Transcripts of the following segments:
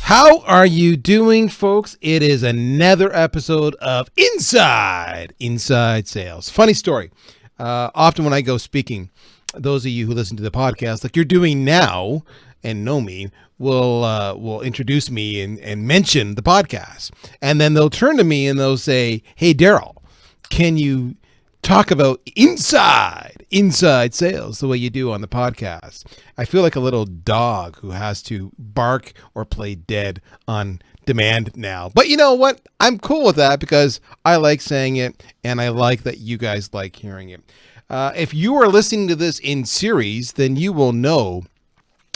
How are you doing, folks? It is another episode of Inside Sales. Funny story. Often when I go speaking, those of you who listen to the podcast, like you're doing now and know me, will introduce me and mention the podcast. And then they'll turn to me and they'll say, "Hey, Darryl, can you talk about inside sales the way you do on the podcast?" I feel like a little dog who has to bark or play dead on demand now. But you know what? I'm cool with that because I like saying it and I like that you guys like hearing it. If you are listening to this in series, then you will know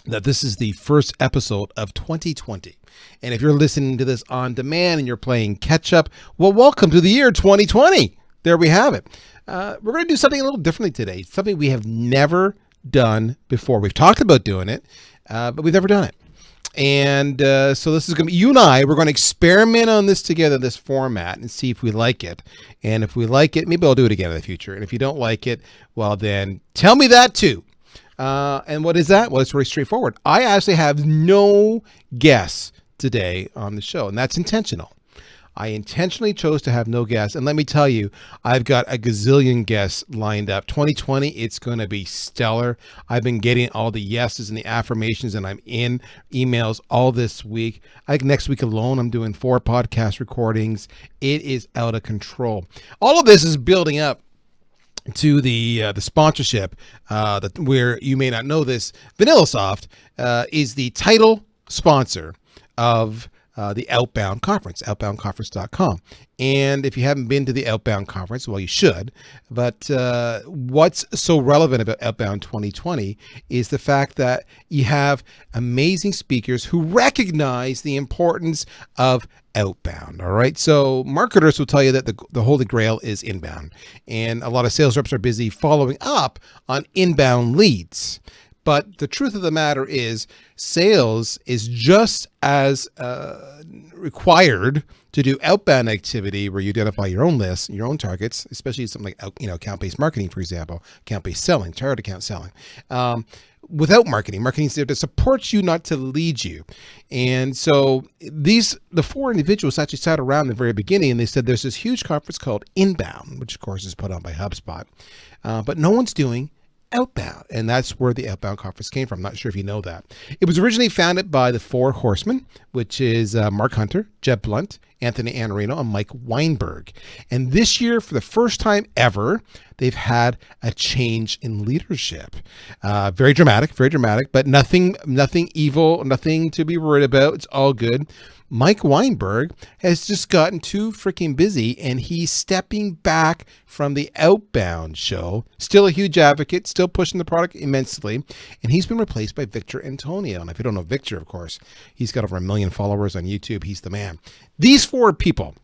that this is the first episode of 2020. And if you're listening to this on demand and you're playing catch up, well, welcome to the year 2020. There we have it. We're going to do something a little differently today, something we have never done before. We've talked about doing it, but we've never done it. And so this is going to be, you and I, we're going to experiment on this together, this format, and see if we like it. And if we like it, maybe I'll do it again in the future. And if you don't like it, well, then tell me that too. And what is that? Well, it's very straightforward. I actually have no guests today on the show, and that's intentional. I intentionally chose to have no guests. And let me tell you, I've got a gazillion guests lined up. 2020, it's going to be stellar. I've been getting all the yeses and the affirmations, and I'm in emails all this week. I think next week alone, I'm doing 4 podcast recordings. It is out of control. All of this is building up to the sponsorship where you may not know this. VanillaSoft is the title sponsor of the Outbound Conference, outboundconference.com. And if you haven't been to the Outbound Conference, well, you should. But what's so relevant about Outbound 2020 is the fact that you have amazing speakers who recognize the importance of outbound. All right. So marketers will tell you that the holy grail is inbound. And a lot of sales reps are busy following up on inbound leads. But the truth of the matter is sales is just as required to do outbound activity where you identify your own list, your own targets, especially something like, account-based marketing, for example, account-based selling, target account selling. Without marketing is there to support you, not to lead you. And so the 4 individuals actually sat around in the very beginning and they said there's this huge conference called Inbound, which of course is put on by HubSpot, but no one's doing outbound. And that's where the Outbound Conference came from. I'm not sure if you know that. It was originally founded by the 4 horsemen, which is Mark Hunter, Jeb Blunt, Anthony Iannarino, and Mike Weinberg. And this year, for the first time ever, they've had a change in leadership. Very dramatic, but nothing evil, nothing to be worried about. It's all good. Mike Weinberg has just gotten too freaking busy and he's stepping back from the Outbound show. Still a huge advocate, still pushing the product immensely. And he's been replaced by Victor Antonio. And if you don't know Victor, of course, he's got over 1 million followers on YouTube. He's the man. These 4 people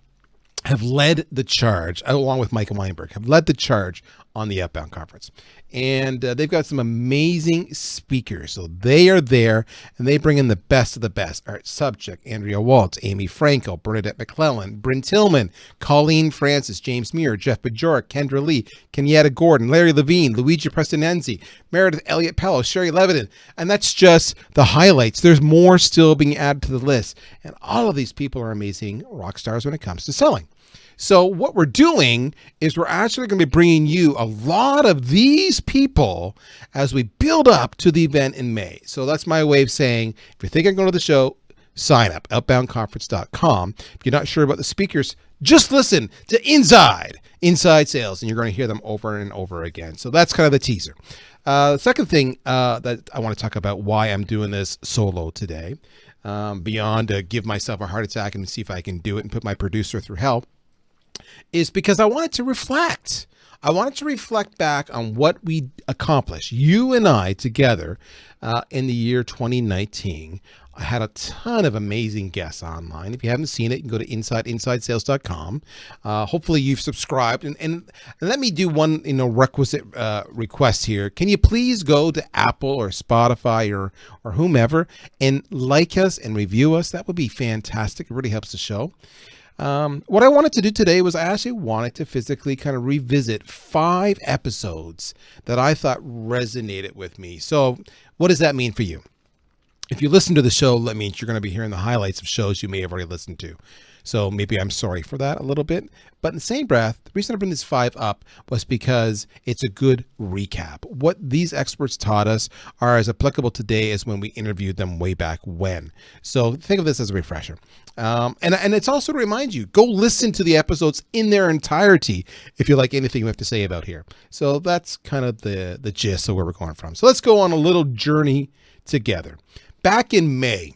have led the charge, along with Mike Weinberg, have led the charge on the Outbound Conference. And they've got some amazing speakers. So they are there and they bring in the best of the best. Art Subject, Andrea Waltz, Amy Franco, Bernadette McClellan, Bryn Tillman, Colleen Francis, James Muir, Jeff Bajorek, Kendra Lee, Kenyatta Gordon, Larry Levine, Luigi Prestonenzi, Meredith Elliott Pello, Sherry Levitin. And that's just the highlights. There's more still being added to the list. And all of these people are amazing rock stars when it comes to selling. So what we're doing is we're actually going to be bringing you a lot of these people as we build up to the event in May. So that's my way of saying, if you're thinking of going to the show, sign up, outboundconference.com. If you're not sure about the speakers, just listen to Inside Sales, and you're going to hear them over and over again. So that's kind of the teaser. The second thing that I want to talk about why I'm doing this solo today, beyond to give myself a heart attack and see if I can do it and put my producer through hell, is because I wanted to reflect. I wanted to reflect back on what we accomplished, you and I together, in the year 2019. I had a ton of amazing guests online. If you haven't seen it, you can go to insidesales.com. Hopefully you've subscribed. And let me do one requisite request here. Can you please go to Apple or Spotify or whomever and like us and review us? That would be fantastic. It really helps the show. What I wanted to do today was I actually wanted to physically kind of revisit 5 episodes that I thought resonated with me. So what does that mean for you? If you listen to the show, that means you're going to be hearing the highlights of shows you may have already listened to. So maybe I'm sorry for that a little bit. But in the same breath, the reason I bring this 5 up was because it's a good recap. What these experts taught us are as applicable today as when we interviewed them way back when. So think of this as a refresher. And it's also to remind you, go listen to the episodes in their entirety if you like anything we have to say about here. So that's kind of the gist of where we're going from. So let's go on a little journey together. Back in May,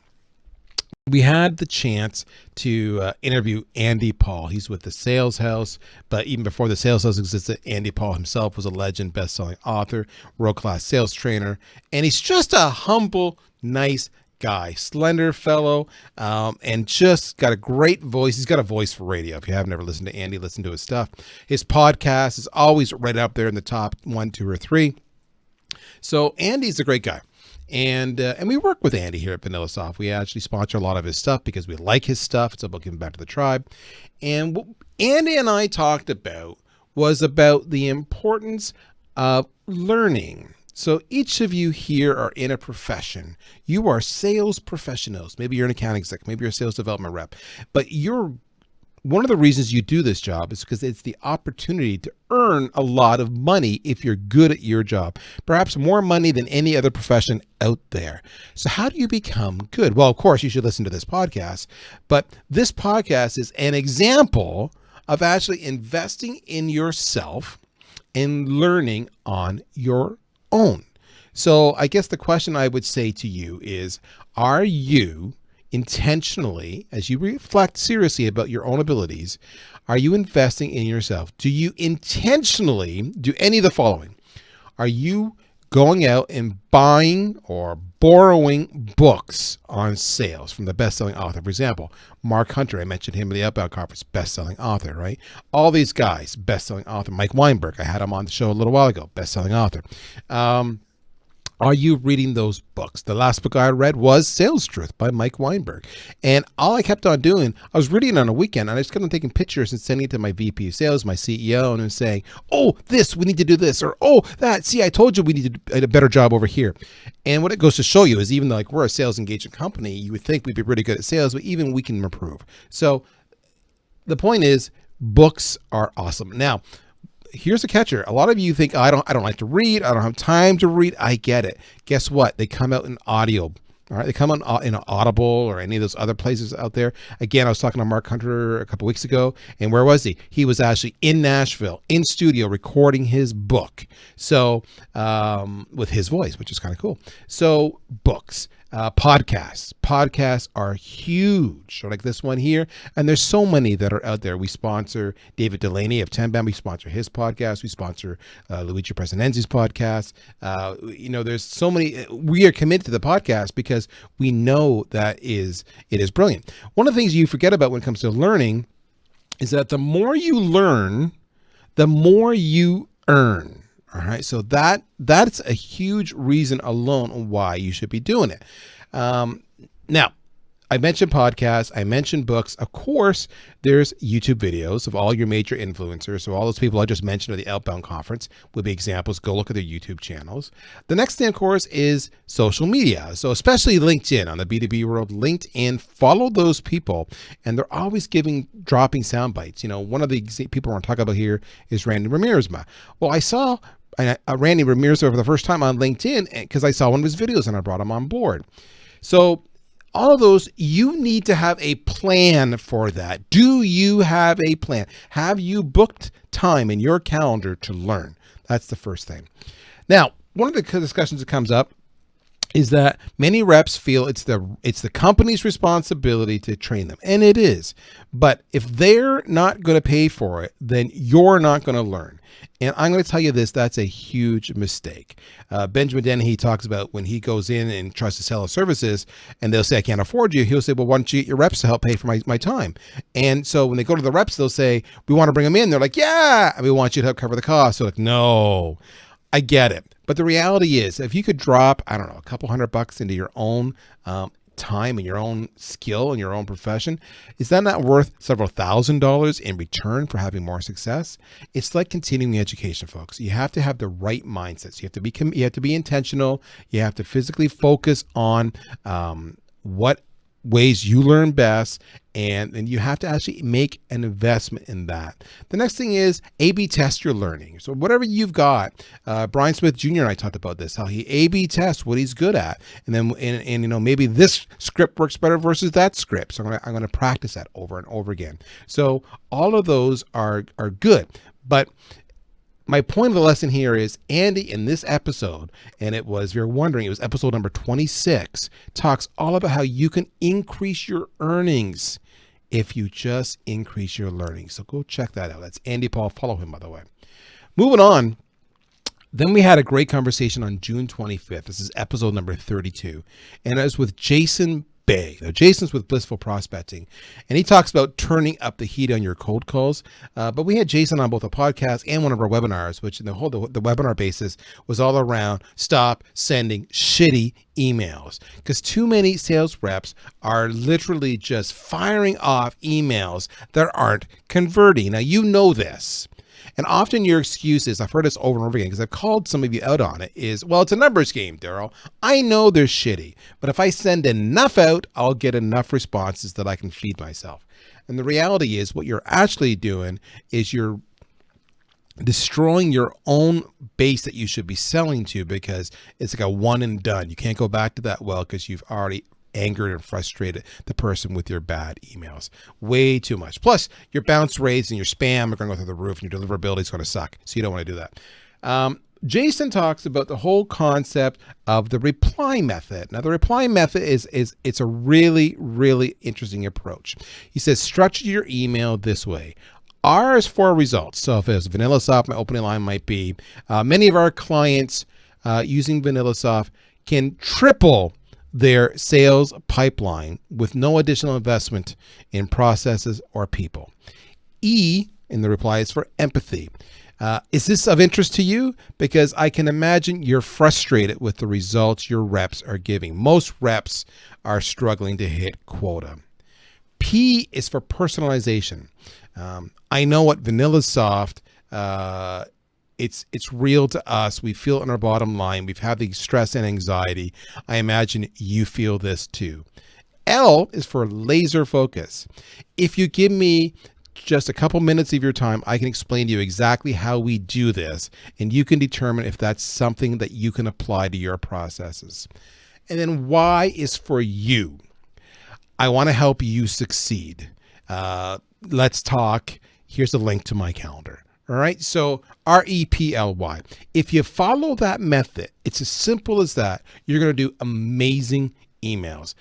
we had the chance to interview Andy Paul. He's with the Sales House, but even before the Sales House existed, Andy Paul himself was a legend, best-selling author, world-class sales trainer, and he's just a humble, nice guy, slender fellow, and just got a great voice. He's got a voice for radio. If you have never listened to Andy, listen to his stuff. His podcast is always right up there in the top 1, 2, or 3. So Andy's a great guy. And we work with Andy here at VanillaSoft. We actually sponsor a lot of his stuff because we like his stuff. It's about giving back to the tribe. And what Andy and I talked about was about the importance of learning. So each of you here are in a profession. You are sales professionals. Maybe you're an account exec. Maybe you're a sales development rep. But one of the reasons you do this job is because it's the opportunity to earn a lot of money if you're good at your job, perhaps more money than any other profession out there. So how do you become good? Well, of course, you should listen to this podcast, but this podcast is an example of actually investing in yourself and learning on your own. So I guess the question I would say to you is, are you intentionally, as you reflect seriously about your own abilities, are you investing in yourself? Do you intentionally do any of the following? Are you going out and buying or borrowing books on sales from the best-selling author? For example, Mark Hunter, I mentioned him at the Outbound Conference, best-selling author, right? All these guys, best-selling author. Mike Weinberg, I had him on the show a little while ago, best-selling author. Are you reading those books? The last book I read was Sales Truth by Mike Weinberg. And all I kept on doing, I was reading it on a weekend, and I just kept on taking pictures and sending it to my VP of sales, my CEO, and I'm saying, oh, this, we need to do this, or oh, that, see, I told you we need to do a better job over here. And what it goes to show you is even though we're a sales engagement company, you would think we'd be really good at sales, but even we can improve. So the point is, books are awesome. Now, here's a catcher. A lot of you think, I don't like to read. I don't have time to read. I get it. Guess what? They come out in audio. All right. They come out in Audible or any of those other places out there. Again, I was talking to Mark Hunter a couple weeks ago, and where was he? He was actually in Nashville, in studio, recording his book. So, with his voice, which is kind of cool. So, books. Podcasts are huge, like this one here, and there's so many that are out there. We sponsor David Delaney of Tenbam. We sponsor his podcast. We sponsor Luigi Presenenzi's podcast. There's so many. We are committed to the podcast because we know that it is brilliant. One of the things you forget about when it comes to learning is that the more you learn, the more you earn. All right, so that's a huge reason alone why you should be doing it. Now, I mentioned podcasts, I mentioned books. Of course, there's YouTube videos of all your major influencers. So all those people I just mentioned at the Outbound Conference would be examples. Go look at their YouTube channels. The next thing, of course, is social media. So especially LinkedIn on the B2B world, LinkedIn, follow those people. And they're always dropping sound bites. One of the people I want to talk about here is Randy Riemersma. Well, I saw Randy Riemersma for the first time on LinkedIn because I saw one of his videos and I brought him on board. So all of those, you need to have a plan for that. Do you have a plan? Have you booked time in your calendar to learn? That's the first thing. Now, one of the discussions that comes up is that many reps feel it's the company's responsibility to train them, and it is. But if they're not going to pay for it, then you're not going to learn. And I'm going to tell you this, that's a huge mistake. Benjamin Dennehy talks about when he goes in and tries to sell his services and they'll say, I can't afford you. He'll say, well, why don't you get your reps to help pay for my time? And so when they go to the reps, they'll say, we want to bring them in. They're like, yeah, we want you to help cover the cost. So like, no, I get it. But the reality is if you could drop, I don't know, a couple $100 into your own time and your own skill and your own profession, is that not worth several $1,000s in return for having more success? It's like continuing education, folks. You have to have the right mindsets. You have to be intentional. You have to physically focus on what ways you learn best, and you have to actually make an investment in that. The next thing is A/B test your learning. So whatever you've got, Brian Smith Jr. and I talked about this, how he A/B tests what he's good at, and then and maybe this script works better versus that script. So I'm gonna practice that over and over again. So all of those are good, but my point of the lesson here is Andy in this episode, and it was, if you're wondering, it was episode number 26, talks all about how you can increase your earnings if you just increase your learning. So go check that out. That's Andy Paul. Follow him, by the way. Moving on. Then we had a great conversation on June 25th. This is episode number 32. And it was with Jason Bay. Now, Jason's with Blissful Prospecting, and he talks about turning up the heat on your cold calls. But we had Jason on both a podcast and one of our webinars, which the webinar basis was all around stop sending shitty emails, because too many sales reps are literally just firing off emails that aren't converting. Now, you know this. And often your excuses, I've heard this over and over again because I've called some of you out on it, is, well, it's a numbers game, Darryl. I know they're shitty, but if I send enough out, I'll get enough responses that I can feed myself. And the reality is what you're actually doing is you're destroying your own base that you should be selling to, because it's like a one and done. You can't go back to that well because you've already angered and frustrated the person with your bad emails way too much. Plus, your bounce rates and your spam are going to go through the roof, and your deliverability is going to suck. So you don't want to do that. Jason talks about the whole concept of the reply method. Now, the reply method it's a really, really interesting approach. He says, structure your email this way. R is for results. So if it's VanillaSoft, my opening line might be, many of our clients using VanillaSoft can triple their sales pipeline with no additional investment in processes or people. E in the reply is for empathy. Is this of interest to you? Because I can imagine you're frustrated with the results your reps are giving. Most reps are struggling to hit quota. P is for personalization. I know at VanillaSoft, it's real to us. We feel it in our bottom line. We've had the stress and anxiety. I imagine you feel this too. L is for laser focus. If you give me just a couple minutes of your time, I can explain to you exactly how we do this, and you can determine if that's something that you can apply to your processes. And then Y is for you. I want to help you succeed. Let's talk. Here's a link to my calendar. All right, so REPLY. If you follow that method, it's as simple as that. You're going to do amazing emails.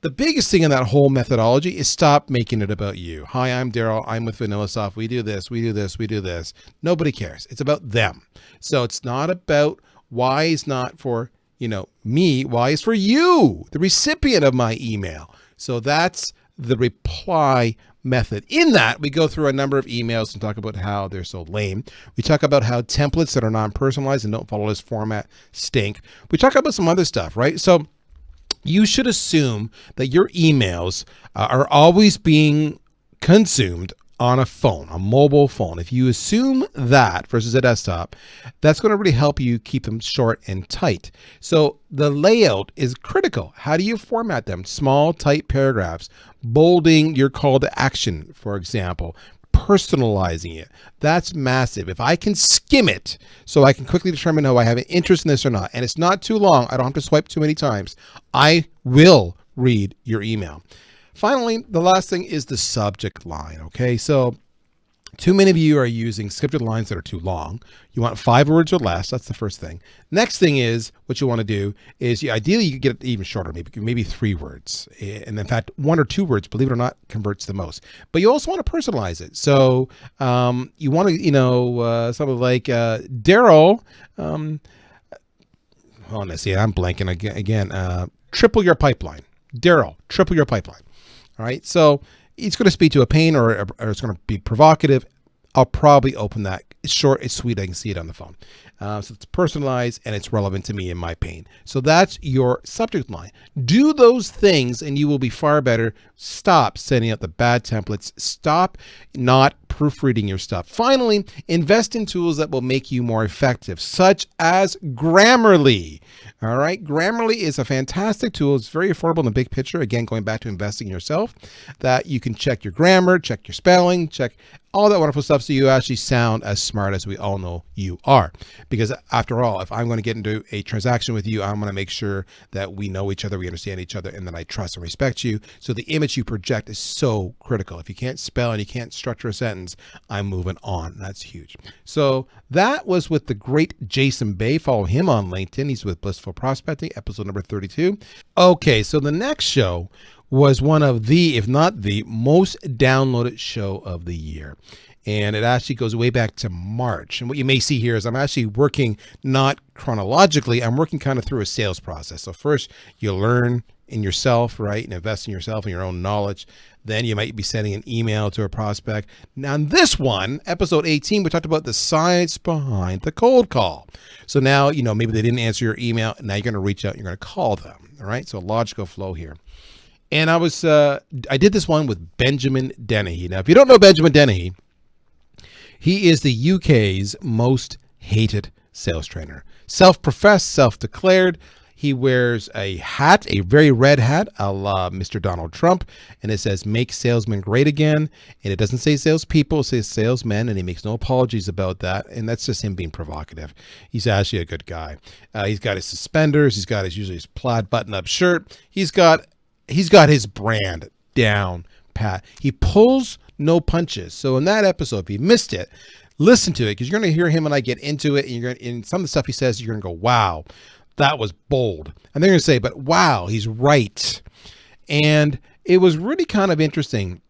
The biggest thing in that whole methodology is stop making it about you. Hi, I'm Darryl. I'm with VanillaSoft. We do this, we do this, we do this. Nobody cares. It's about them. So it's not about why is not for, me. Why is for you, the recipient of my email. So that's the reply method. In that, we go through a number of emails and talk about how they're so lame. We talk about how templates that are non-personalized and don't follow this format stink. We talk about some other stuff, right? So you should assume that your emails are always being consumed on a phone, a mobile phone. If you assume that versus a desktop, that's going to really help you keep them short and tight. So the layout is critical. How do you format them? Small, tight paragraphs, bolding your call to action, for example, personalizing it. That's massive. If I can skim it so I can quickly determine who I have an interest in this or not, and it's not too long, I don't have to swipe too many times, I will read your email. Finally, the last thing is the subject line, okay? So too many of you are using scripted lines that are too long. You want 5 words or less. That's the first thing. Next thing is what you want to do is ideally you get it even shorter, maybe 3 words. And in fact, 1 or 2 words, believe it or not, converts the most. But you also want to personalize it. So you want to, something like Darryl, hold on, let's see, I'm blanking again. Triple your pipeline. Darryl, triple your pipeline. All right, so it's going to speak to a pain or it's going to be provocative. I'll probably open that it's short, it's sweet. I can see it on the phone. So it's personalized and it's relevant to me and my pain. So that's your subject line. Do those things and you will be far better. Stop sending out the bad templates. Stop not proofreading your stuff. Finally, invest in tools that will make you more effective, such as Grammarly. All right. Grammarly is a fantastic tool. It's very affordable in the big picture. Again, going back to investing in yourself, that you can check your grammar, check your spelling, check all that wonderful stuff so you actually sound as smart as we all know you are. Because after all, if I'm going to get into a transaction with you, I'm going to make sure that we know each other, we understand each other, and that I trust and respect you. So the image you project is so critical. If you can't spell and you can't structure a sentence, I'm moving on. That's huge. So that was with the great Jason Bay. Follow him on LinkedIn. He's with Blissful Prospecting, episode number 32. Okay, so the next show was one of the, if not the most downloaded show of the year. And it actually goes way back to March. And what you may see here is I'm actually working not chronologically, I'm working kind of through a sales process. So first you learn in yourself, right? And invest in yourself and your own knowledge. Then you might be sending an email to a prospect. Now in this one, episode 18, we talked about the science behind the cold call. So now, maybe they didn't answer your email. Now you're going to reach out, you're going to call them. All right. So logical flow here. And I did this one with Benjamin Dennehy. Now, if you don't know Benjamin Dennehy, he is the UK's most hated sales trainer. Self-professed, self-declared. He wears a hat, a very red hat, a la Mr. Donald Trump, and it says, "Make salesmen great again." And it doesn't say salespeople, it says salesmen, and he makes no apologies about that. And that's just him being provocative. He's actually a good guy. He's got his suspenders. He's got his plaid button-up shirt. He's got his brand down pat. He pulls no punches. So in that episode, if you missed it, listen to it, because you're going to hear him and I get into it. And in some of the stuff he says, you're going to go, wow, that was bold. And they're going to say, but wow, he's right. And it was really kind of interesting.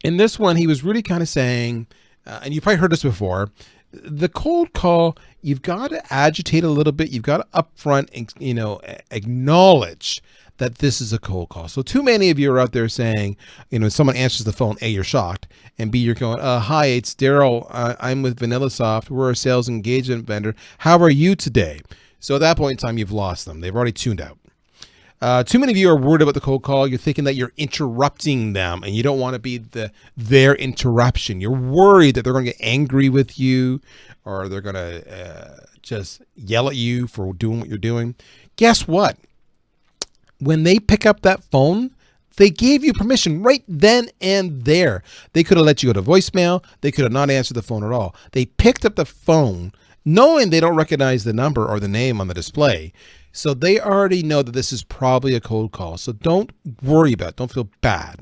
In this one, he was really kind of saying, and you've probably heard this before, the cold call, you've got to agitate a little bit. You've got to upfront, acknowledge that this is a cold call. So too many of you are out there saying, when someone answers the phone, A, you're shocked, and B, you're going, hi, it's Darryl. I'm with VanillaSoft. We're a sales engagement vendor. How are you today? So at that point in time, you've lost them. They've already tuned out. Too many of you are worried about the cold call. You're thinking that you're interrupting them and you don't want to be their interruption. You're worried that they're going to get angry with you or they're going to just yell at you for doing what you're doing. Guess what? When they pick up that phone, they gave you permission right then and there. They could have let you go to voicemail. They could have not answered the phone at all. They picked up the phone knowing they don't recognize the number or the name on the display. So they already know that this is probably a cold call. So don't worry about it. Don't feel bad.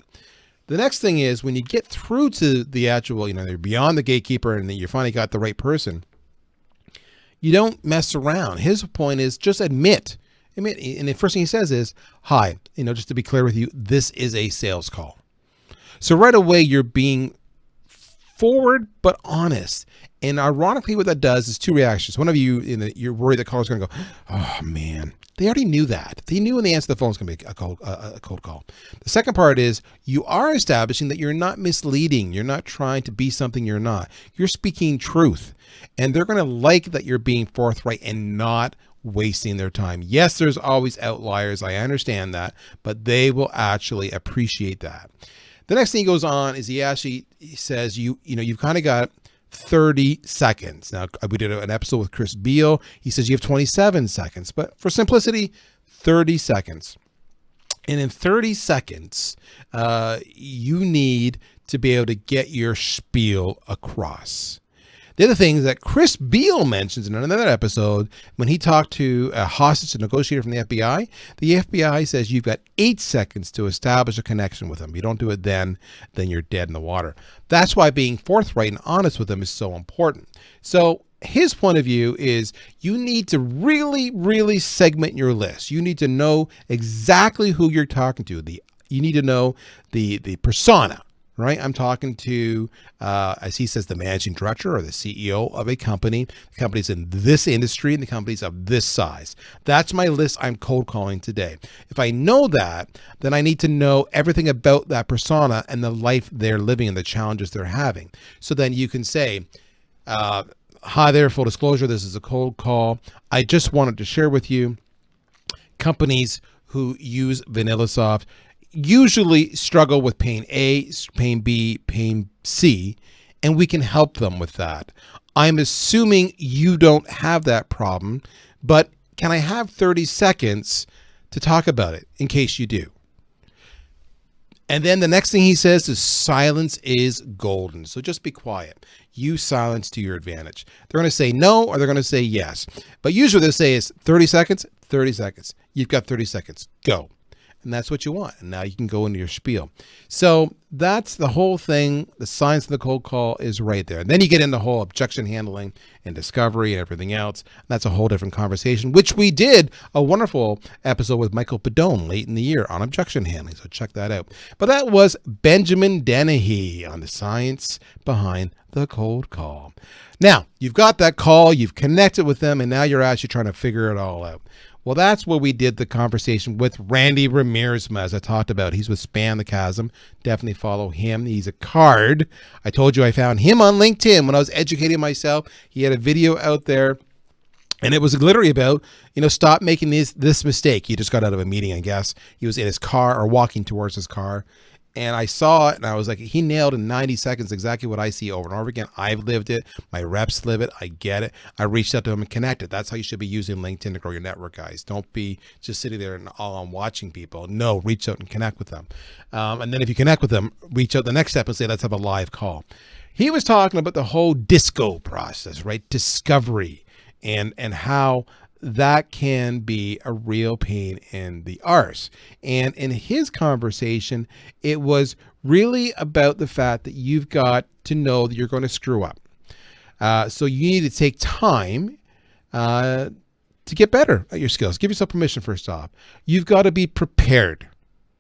The next thing is when you get through to the actual, you're beyond the gatekeeper and you finally got the right person, you don't mess around. His point is just admit. And the first thing he says is, hi, just to be clear with you, this is a sales call. So right away, you're being forward but honest. And ironically, what that does is two reactions. One of you, you're worried the caller's going to go, oh, man. They already knew that. They knew when they answered the phone it's going to be a cold call. The second part is you are establishing that you're not misleading. You're not trying to be something you're not. You're speaking truth. And they're going to like that you're being forthright and not wasting their time. Yes, there's always outliers. I understand that, but they will actually appreciate that. The next thing he goes on is he says, you've kind of got 30 seconds. Now, we did an episode with Chris Beal. He says you have 27 seconds, but for simplicity, 30 seconds. And in 30 seconds, you need to be able to get your spiel across. The other thing is that Chris Beal mentions in another episode when he talked to a hostage negotiator from the FBI says you've got 8 seconds to establish a connection with them. You don't do it then you're dead in the water. That's why being forthright and honest with them is so important. So his point of view is you need to really, really segment your list. You need to know exactly who you're talking to. You need to know the persona. Right? I'm talking to, as he says, the managing director or the CEO of a company. The company's in this industry and the company's of this size. That's my list I'm cold calling today. If I know that, then I need to know everything about that persona and the life they're living and the challenges they're having. So then you can say, Hi there, full disclosure, this is a cold call. I just wanted to share with you companies who use VanillaSoft usually struggle with pain A, pain B, pain C, and we can help them with that. I'm assuming you don't have that problem, but can I have 30 seconds to talk about it in case you do? And then the next thing he says is silence is golden. So just be quiet. Use silence to your advantage. They're going to say no or they're going to say yes. But usually they'll say is 30 seconds, 30 seconds. You've got 30 seconds. Go. And that's what you want. And now you can go into your spiel. So that's the whole thing. The science of the cold call is right there. And then you get into the whole objection handling and discovery and everything else. That's a whole different conversation, which we did a wonderful episode with Michael Padone late in the year on objection handling. So check that out. But that was Benjamin Dennehy on the science behind the cold call. Now, you've got that call, you've connected with them, and now you're actually trying to figure it all out. Well, that's where we did the conversation with Randy Riemersma, as I talked about. He's with Span the Chasm. Definitely follow him. He's a card. I told you I found him on LinkedIn when I was educating myself. He had a video out there, and it was literally about, stop making this mistake. He just got out of a meeting, I guess. He was in his car or walking towards his car. And I saw it and I was like, he nailed in 90 seconds exactly what I see over and over again. I've lived it. My reps live it. I get it. I reached out to him and connected. That's how you should be using LinkedIn to grow your network, guys. Don't be just sitting there and all on watching people. No, reach out and connect with them. And then if you connect with them, reach out the next step and say, let's have a live call. He was talking about the whole disco process, right? Discovery and how that can be a real pain in the arse. And in his conversation, it was really about the fact that you've got to know that you're going to screw up. So you need to take time to get better at your skills. Give yourself permission first off. You've got to be prepared.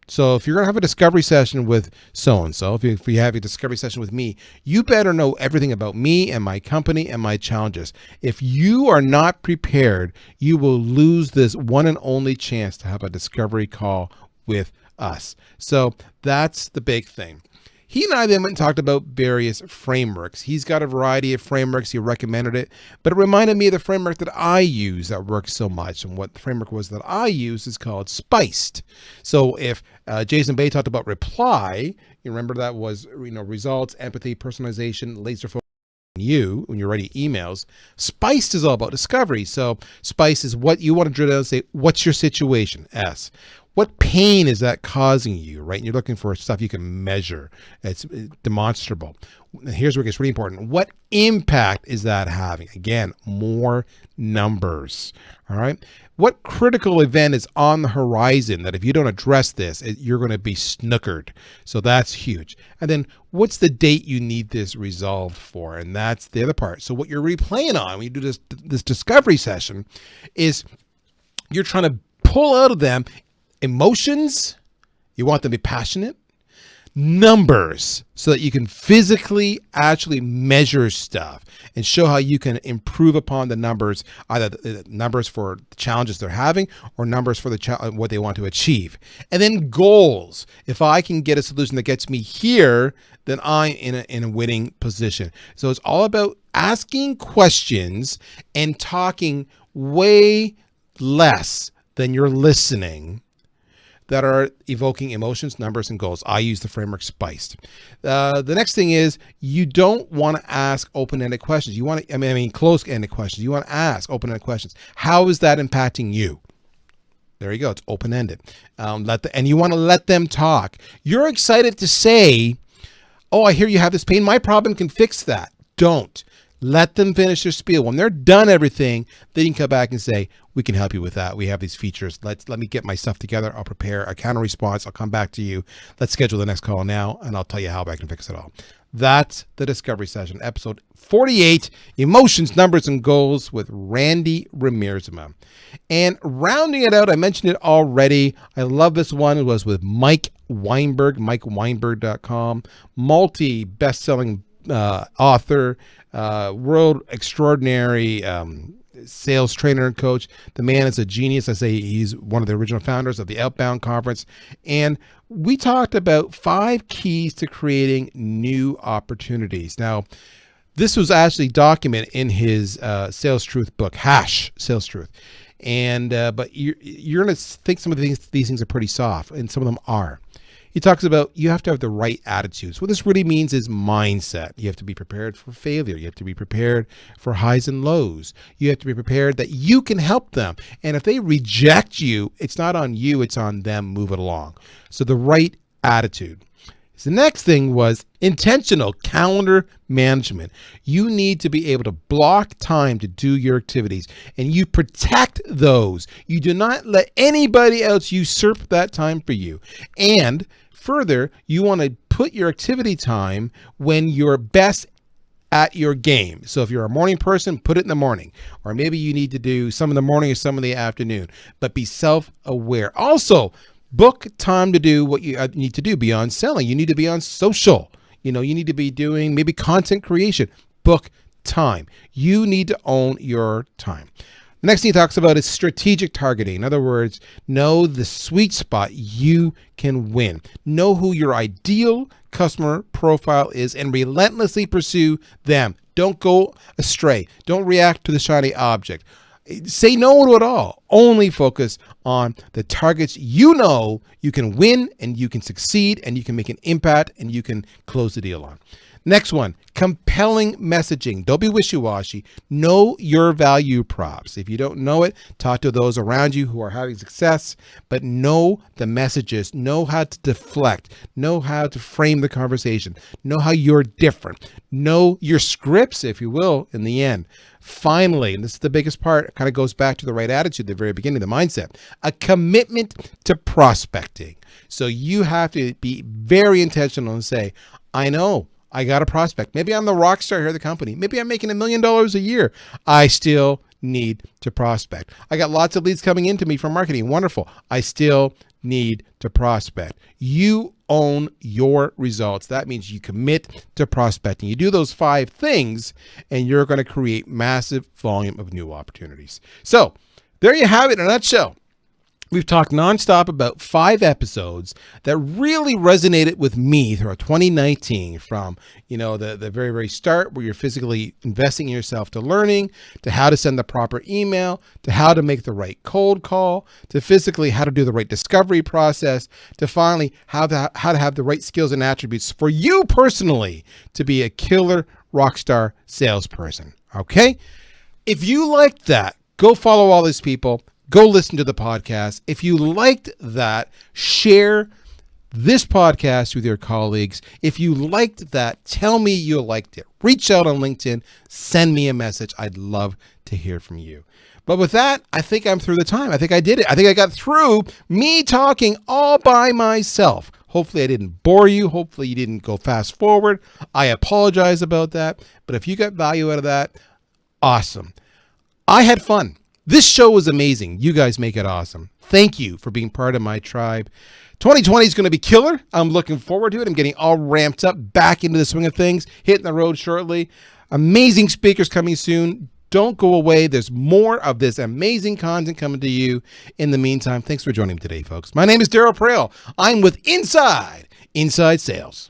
So if you're going to have a discovery session with so-and-so, if you have a discovery session with me, you better know everything about me and my company and my challenges. If you are not prepared, you will lose this one and only chance to have a discovery call with us. So that's the big thing. He and I then went and talked about various frameworks. He's got a variety of frameworks. He recommended it, but it reminded me of the framework that I use that works so much. And what the framework was that I use is called SPICED. So if Jason Bay talked about reply, you remember that was results, empathy, personalization, laser focus on you when you're writing emails. SPICED is all about discovery. So SPICE is what you want to drill down and say, what's your situation? S. What pain is that causing you, right? And you're looking for stuff you can measure. It's demonstrable. Here's where it gets really important. What impact is that having? Again, more numbers, all right? What critical event is on the horizon that if you don't address this, you're going to be snookered? So that's huge. And then what's the date you need this resolved for? And that's the other part. So what you're replaying on when you do this discovery session is you're trying to pull out of them emotions. You want them to be passionate. Numbers, so that you can physically actually measure stuff and show how you can improve upon the numbers, either the numbers for the challenges they're having or numbers for what they want to achieve. And then goals. If I can get a solution that gets me here, then I'm in a winning position. So it's all about asking questions and talking way less than you're listening, that are evoking emotions, numbers, and goals. I use the framework SPICED. The next thing is you don't want to ask open-ended questions. You want to, closed-ended questions. You want to ask open-ended questions. How is that impacting you? There you go. It's open-ended. And you want to let them talk. You're excited to say, oh, I hear you have this pain. My problem can fix that. Don't. Let them finish their spiel. When they're done everything, then you can come back and say, we can help you with that. We have these features. Let me get my stuff together. I'll prepare a counter response. I'll come back to you. Let's schedule the next call now, and I'll tell you how I can fix it all. That's the discovery session, episode 48, Emotions, Numbers, and Goals with Randy Riemersma. And rounding it out, I mentioned it already. I love this one. It was with Mike Weinberg, MikeWeinberg.com, multi-best-selling author, world extraordinary sales trainer and coach. The man is a genius. I say he's one of the original founders of the Outbound Conference. And we talked about 5 keys to creating new opportunities. Now, This was actually documented in his Sales Truth book, Hash Sales Truth. And but you're going to think some of these things are pretty soft, and some of them are. He talks about you have to have the right attitudes. What this really means is mindset. You have to be prepared for failure. You have to be prepared for highs and lows. You have to be prepared that you can help them. And if they reject you, it's not on you, it's on them. Move it along. So the right attitude. So the next thing was intentional calendar management. You need to be able to block time to do your activities, and you protect those. You do not let anybody else usurp that time for you. And further, you want to put your activity time when you're best at your game. So if you're a morning person, put it in the morning, or maybe you need to do some in the morning or some in the afternoon, but be self-aware. Also, book time to do what you need to do beyond selling. You need to be on social. You need to be doing maybe content creation. Book time. You need to own your time. The next thing he talks about is strategic targeting. In other words, know the sweet spot you can win. Know who your ideal customer profile is and relentlessly pursue them. Don't go astray. Don't react to the shiny object. Say no to it all. Only focus on the targets you know you can win and you can succeed and you can make an impact and you can close the deal on. Next one, compelling messaging. Don't be wishy-washy. Know your value props. If you don't know it, talk to those around you who are having success, but know the messages. Know how to deflect. Know how to frame the conversation. Know how you're different. Know your scripts, if you will, in the end. Finally, and this is the biggest part, it kind of goes back to the right attitude at the very beginning, the mindset, a commitment to prospecting. So you have to be very intentional and say, I know I got a prospect. Maybe I'm the rock star here at the company. Maybe I'm making $1 million a year. I still need to prospect. I got lots of leads coming into me from marketing. Wonderful. I still need to prospect. You own your results. That means you commit to prospecting. You do those 5 things and you're going to create massive volume of new opportunities. So there you have it in a nutshell. We've talked nonstop about 5 episodes that really resonated with me throughout 2019, from the very, very start, where you're physically investing in yourself, to learning, to how to send the proper email, to how to make the right cold call, to physically how to do the right discovery process, to finally how to have the right skills and attributes for you personally to be a killer rockstar salesperson. Okay? If you liked that, go follow all these people. Go listen to the podcast. If you liked that, share this podcast with your colleagues. If you liked that, tell me you liked it. Reach out on LinkedIn. Send me a message. I'd love to hear from you. But with that, I think I'm through the time. I think I did it. I think I got through me talking all by myself. Hopefully I didn't bore you. Hopefully you didn't go fast forward. I apologize about that. But if you got value out of that, awesome. I had fun. This show was amazing. You guys make it awesome. Thank you for being part of my tribe. 2020 is going to be killer. I'm looking forward to it. I'm getting all ramped up, back into the swing of things, hitting the road shortly. Amazing speakers coming soon. Don't go away. There's more of this amazing content coming to you. In the meantime, thanks for joining me today, folks. My name is Darryl Praill. I'm with Inside Sales.